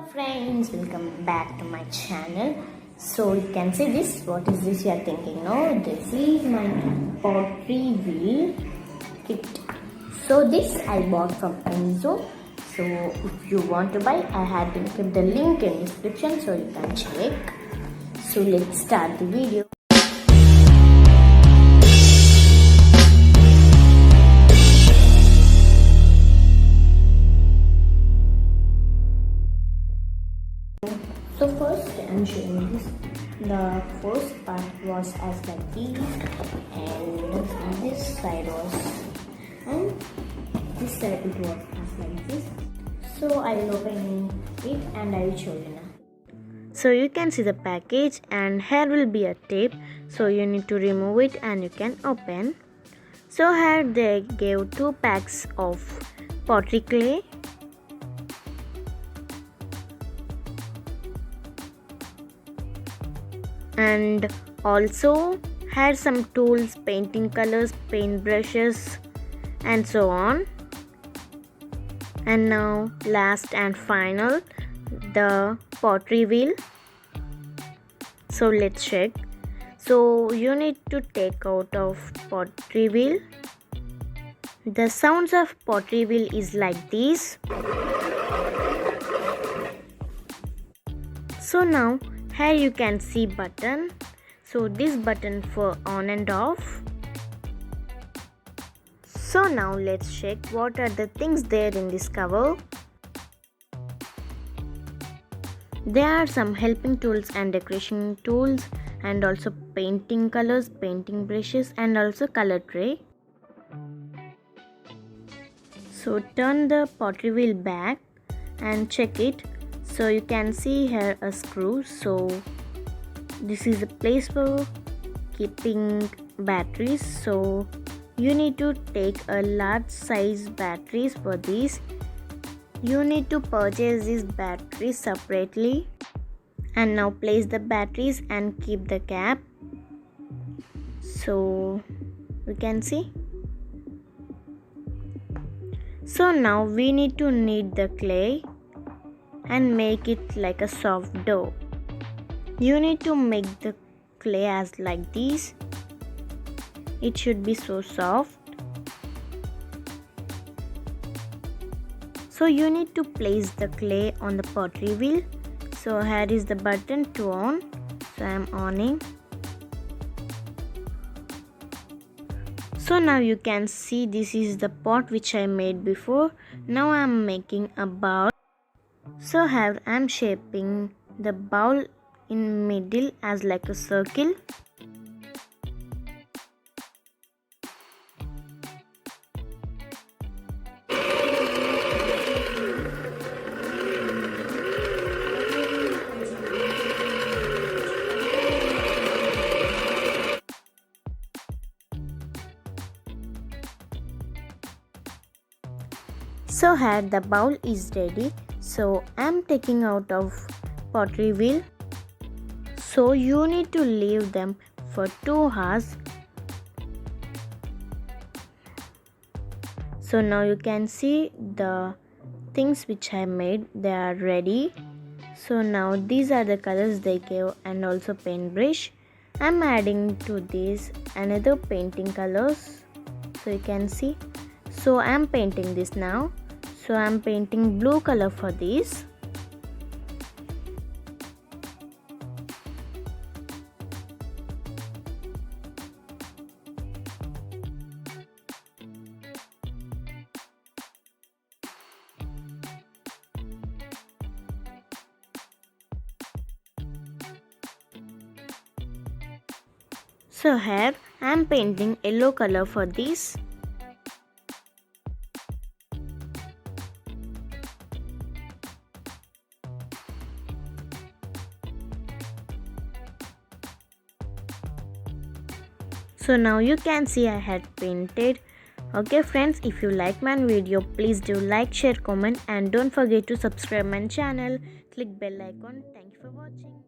Hello friends, welcome back to my channel. So you can see this. What is this you are thinking? No, this is my pottery wheel kit. So this I bought from Amazon. So if you want to buy, I had kept the link in description so you can check. So let's start the video. So first I'm showing this. The first part was as like this, and this side was, and this side it was as like this. So I will open it and I will show you now. So you can see the package, and here will be a tape. So you need to remove it and you can open. So here they gave 2 packs of pottery clay. And also had some tools, painting colors, paint brushes, and so on. And now last and final, the pottery wheel. So let's check. So you need to take out of pottery wheel. The sounds of pottery wheel is like this. So now here you can see button. So this button for on and off. So now let's check what are the things there in this cover. There are some helping tools and decoration tools, and also painting colors, painting brushes, and also color tray. So turn the pottery wheel back and check it. So you can see here a screw. So this is a place for keeping batteries. So you need to take a large size batteries for this. You need to purchase these batteries separately. And now place the batteries and keep the cap. So you can see. So now we need to knead the clay and make it like a soft dough. You need to make the clay as like this. It should be so soft. So you need to place the clay on the pottery wheel. So here is the button to on. So I am owning. So now you can see this is the pot which I made before. Now I am making a bowl. So here I am shaping the bowl in middle as like a circle. So here the bowl is ready. So I am taking out of pottery wheel. So you need to leave them for 2 hours. So now you can see the things which I made, they are ready. So now these are the colors they gave, and also paint brush. I'm adding to this another painting colors. So you can see. So I'm painting this now. So I'm painting blue color for this. So here I am painting yellow color for this. So now you can see I had painted. Okay friends, if you like my video, please do like, share, comment, and don't forget to subscribe my channel. Click bell icon. Thank you for watching.